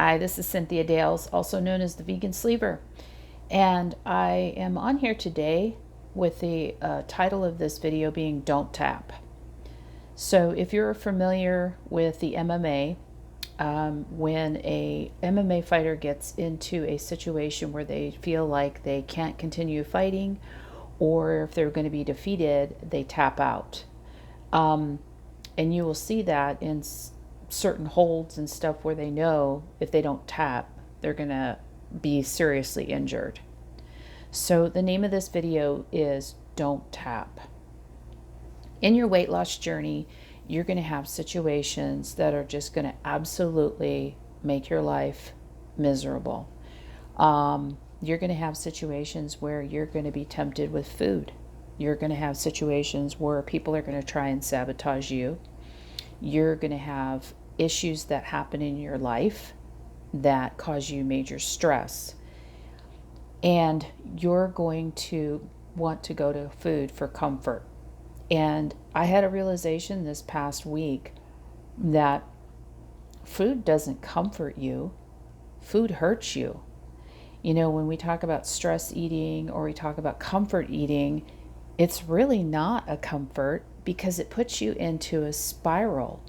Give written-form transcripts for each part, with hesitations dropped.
Hi, this is Cynthia Dales, also known as the Vegan Sleeper, and I am on here today with the title of this video being Don't Tap. So if you're familiar with the MMA, when a MMA fighter gets into a situation where they feel like they can't continue fighting, or if they're going to be defeated, they tap out. And you will see that in certain holds and stuff where they know if they don't tap, they're going to be seriously injured. So the name of this video is Don't Tap. In your weight loss journey, you're going to have situations that are just going to absolutely make your life miserable. You're going to have situations where you're going to be tempted with food. You're going to have situations where people are going to try and sabotage you. You're going to have issues that happen in your life that cause you major stress. And you're going to want to go to food for comfort. And I had a realization this past week that food doesn't comfort you, food hurts you. You know, when we talk about stress eating or we talk about comfort eating, it's really not a comfort because it puts you into a spiral.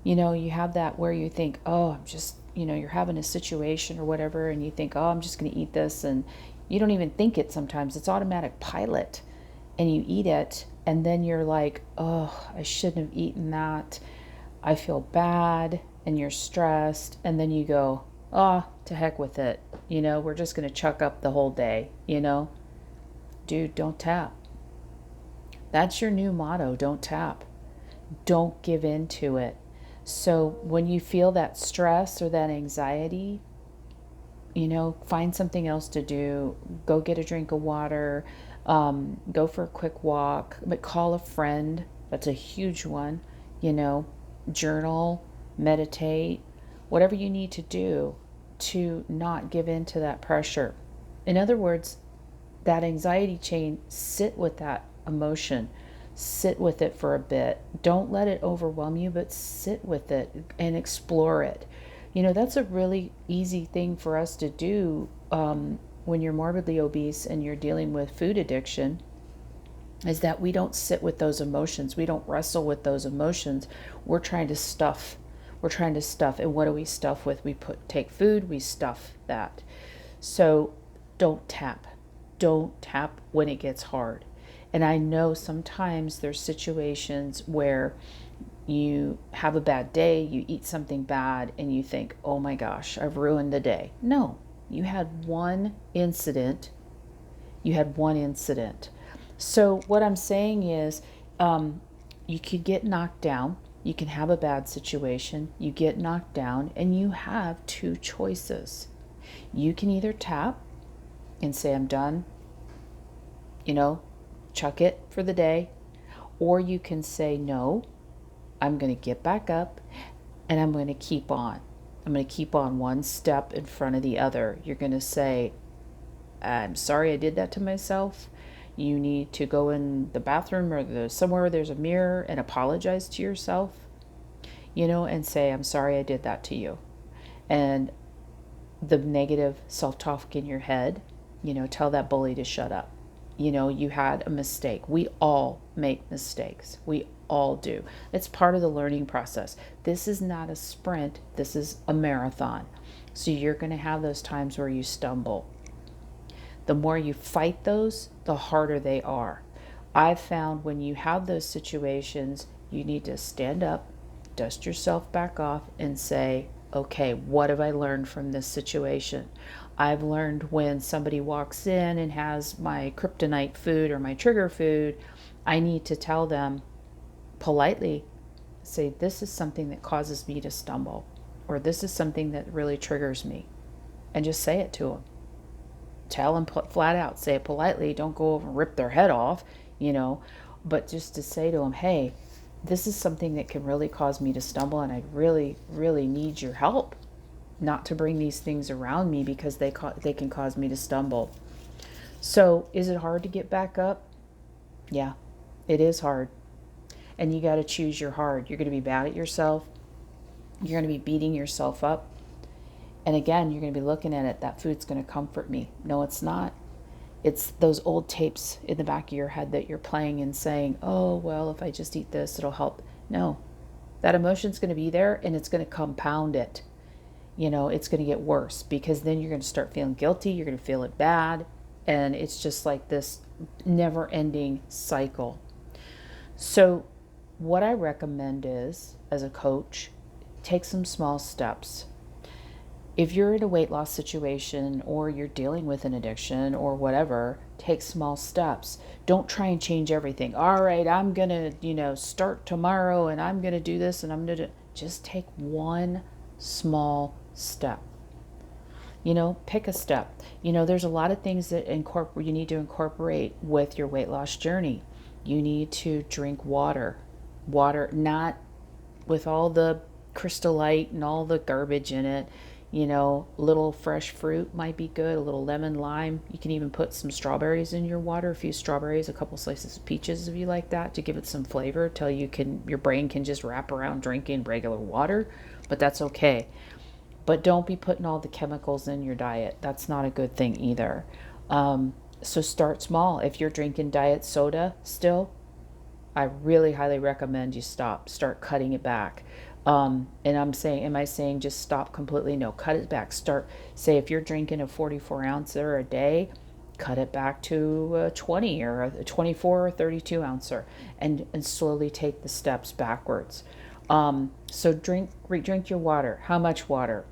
You know, you have that where you think, oh, I'm just, you're having a situation or whatever, and you think, oh, I'm just going to eat this. And you don't even think it sometimes. It's automatic pilot. And you eat it, and then you're like, oh, I shouldn't have eaten that. I feel bad, and you're stressed. And then you go, oh, to heck with it. We're just going to chuck up the whole day, Dude, don't tap. That's your new motto. Don't tap. Don't give in to it. So when you feel that stress or that anxiety, find something else to do. Go get a drink of water. Go for a quick walk. But call a friend. That's a huge one. Journal, meditate, whatever you need to do to not give in to that pressure. In other words, that anxiety chain, sit with that emotion. Sit with it for a bit. Don't let it overwhelm you, but sit with it and explore it. That's a really easy thing for us to do when you're morbidly obese and you're dealing with food addiction, is that we don't sit with those emotions. We don't wrestle with those emotions. We're trying to stuff. And what do we stuff with? Take food, we stuff that. So don't tap. Don't tap when it gets hard. And I know sometimes there's situations where you have a bad day, you eat something bad, and you think, oh my gosh, I've ruined the day. No, you had one incident. So what I'm saying is, you could get knocked down. You can have a bad situation. You get knocked down, and you have two choices. You can either tap and say, I'm done, chuck it for the day, or you can say, no, I'm going to get back up and I'm going to keep on. I'm going to keep on one step in front of the other. You're going to say, I'm sorry I did that to myself. You need to go in the bathroom or somewhere where there's a mirror and apologize to yourself, and say, I'm sorry I did that to you. And the negative self-talk in your head, tell that bully to shut up. You had a mistake. We all make mistakes. We all do. It's part of the learning process. This is not a sprint. This is a marathon. So you're going to have those times where you stumble. The more you fight those, the harder they are. I've found when you have those situations, you need to stand up, dust yourself back off, and say, okay, what have I learned from this situation? I've learned when somebody walks in and has my kryptonite food or my trigger food, I need to tell them politely, say, this is something that causes me to stumble, or this is something that really triggers me, and just say it to them. Tell them flat out, say it politely. Don't go over and rip their head off, but just to say to them, hey, this is something that can really cause me to stumble, and I really, really need your help not to bring these things around me because they can cause me to stumble. So is it hard to get back up? Yeah, it is hard. And you got to choose your hard. You're going to be bad at yourself. You're going to be beating yourself up. And again, you're going to be looking at it, that food's going to comfort me. No, it's not. It's those old tapes in the back of your head that you're playing and saying, oh, well, if I just eat this, it'll help. No, that emotion's going to be there and it's going to compound it. It's going to get worse because then you're going to start feeling guilty. You're going to feel it bad. And it's just like this never ending cycle. So, what I recommend is, as a coach, take some small steps. If you're in a weight loss situation or you're dealing with an addiction or whatever, take small steps. Don't try and change everything. All right, I'm going to, start tomorrow and I'm going to do this and I'm going to just take one small step. Pick a step. There's a lot of things that you need to incorporate with your weight loss journey. You need to drink water. Water, not with all the Crystal Light and all the garbage in it. Little fresh fruit might be good, a little lemon, lime. You can even put some strawberries in your water, a few strawberries, a couple slices of peaches if you like that, to give it some flavor till your brain can just wrap around drinking regular water, but that's okay. But don't be putting all the chemicals in your diet. That's not a good thing either. So start small. If you're drinking diet soda still, I really highly recommend you start cutting it back. And am I saying just stop completely? No, cut it back. Say if you're drinking a 44 ouncer a day, cut it back to a 20 or a 24 or 32 ouncer and slowly take the steps backwards. So drink your water. How much water?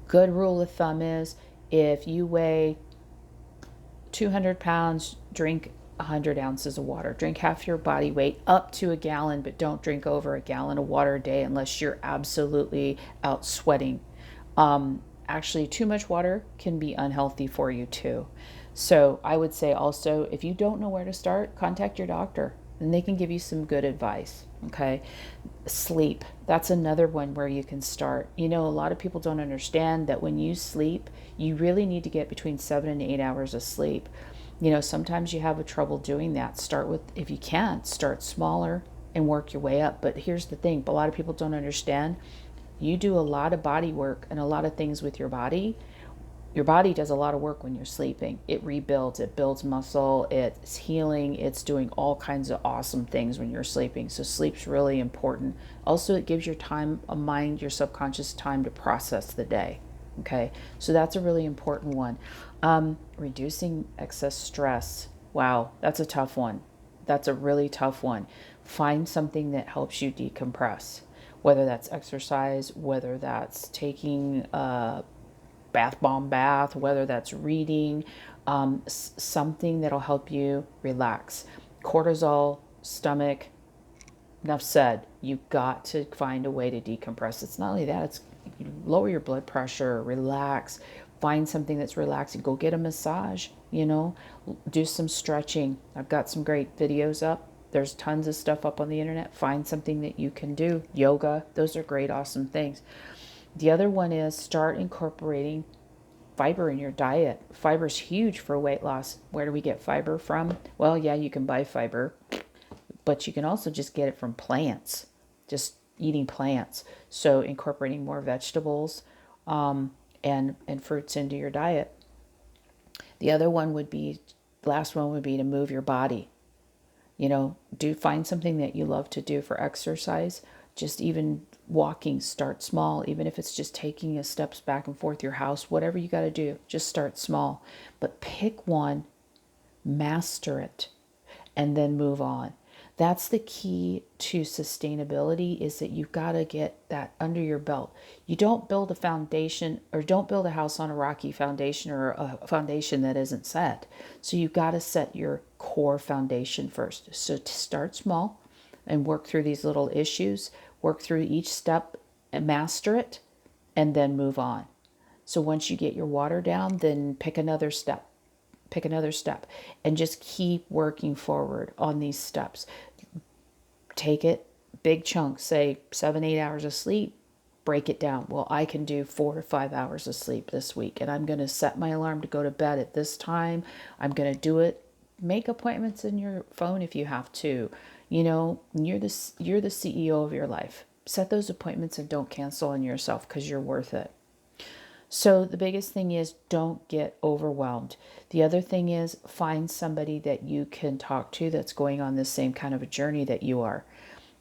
Good rule of thumb is if you weigh 200 pounds, drink 100 ounces of water. Drink half your body weight up to a gallon, but don't drink over a gallon of water a day unless you're absolutely out sweating. Actually, too much water can be unhealthy for you too. So I would say also, if you don't know where to start, contact your doctor and they can give you some good advice. Okay. Sleep. That's another one where you can start. A lot of people don't understand that when you sleep, you really need to get between 7 and 8 hours of sleep. Sometimes you have a trouble doing that. If you can, start smaller and work your way up. But here's the thing, a lot of people don't understand. You do a lot of body work and a lot of things with your body. Your body does a lot of work when you're sleeping. It rebuilds, it builds muscle, it's healing, it's doing all kinds of awesome things when you're sleeping. So sleep's really important. Also, it gives your mind, your subconscious time to process the day. Okay, so that's a really important one. Reducing excess stress. Wow, that's a tough one. That's a really tough one. Find something that helps you decompress, whether that's exercise, whether that's taking a bath bomb bath, whether that's reading, something that'll help you relax. Cortisol, stomach, enough said. You've got to find a way to decompress. It's not only that, it's lower your blood pressure, relax, find something that's relaxing. Go get a massage, do some stretching. I've got some great videos up. There's tons of stuff up on the internet. Find something that you can do. Yoga, those are great, awesome things. The other one is start incorporating fiber in your diet. Fiber is huge for weight loss. Where do we get fiber from? Well, yeah, you can buy fiber, but you can also just get it from plants, just eating plants. So incorporating more vegetables and fruits into your diet. The last one would be to move your body. Find something that you love to do for exercise. Just even walking, start small, even if it's just taking a steps back and forth your house, whatever you got to do, just start small. But pick one, master it, and then move on. That's the key to sustainability, is that you've got to get that under your belt. You don't build a foundation or don't build a house on a rocky foundation or a foundation that isn't set. So you've got to set your core foundation first. So to start small and work through these little issues, work through each step and master it, and then move on. So once you get your water down, then pick another step, and just keep working forward on these steps. Take it big chunks, say 7-8 hours of sleep, break it down. Well, I can do 4 to 5 hours of sleep this week, and I'm going to set my alarm to go to bed at this time. I'm going to do it. Make appointments in your phone if you have to. You're the CEO of your life. Set those appointments and don't cancel on yourself, because you're worth it. So the biggest thing is don't get overwhelmed. The other thing is find somebody that you can talk to that's going on the same kind of a journey that you are.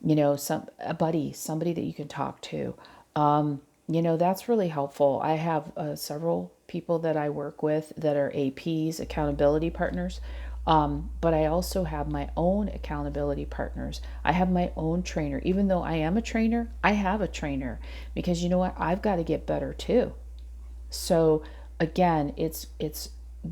A buddy, somebody that you can talk to. That's really helpful. I have several people that I work with that are APs, accountability partners. But I also have my own accountability partners. I have my own trainer. Even though I am a trainer, I have a trainer because you know what? I've got to get better too. So again, it's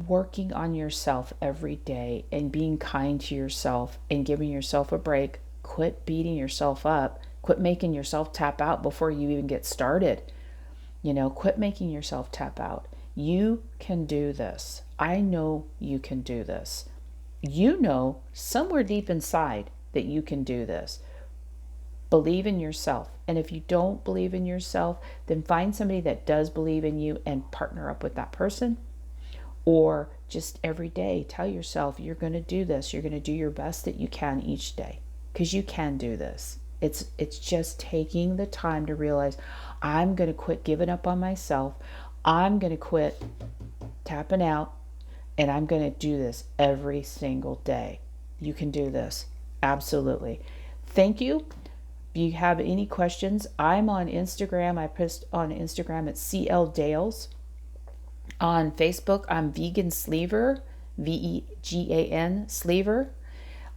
working on yourself every day and being kind to yourself and giving yourself a break. Quit beating yourself up. Quit making yourself tap out before you even get started. Quit making yourself tap out. You can do this. I know you can do this. You know somewhere deep inside that you can do this. Believe in yourself. And if you don't believe in yourself, then find somebody that does believe in you and partner up with that person. Or just every day tell yourself you're going to do this. You're going to do your best that you can each day because you can do this. It's just taking the time to realize I'm going to quit giving up on myself. I'm going to quit tapping out, and I'm going to do this every single day. You can do this. Absolutely. Thank you. If you have any questions, I'm on Instagram. I post on Instagram at CL Dales. On Facebook, I'm Vegan Sleever, VEGAN Sleever.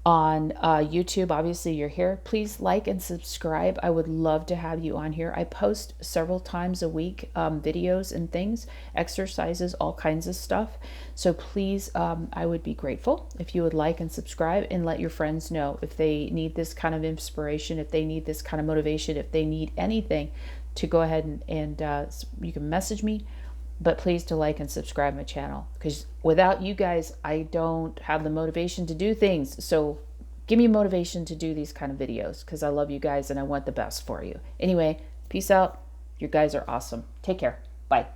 On YouTube, obviously you're here. Please like and subscribe. I would love to have you on here. I post several times a week videos and things, exercises, all kinds of stuff. So please, I would be grateful if you would like and subscribe and let your friends know if they need this kind of inspiration, if they need this kind of motivation, if they need anything, to go ahead and you can message me. But please to like and subscribe my channel, because without you guys, I don't have the motivation to do things. So give me motivation to do these kind of videos because I love you guys and I want the best for you. Anyway, peace out. You guys are awesome. Take care. Bye.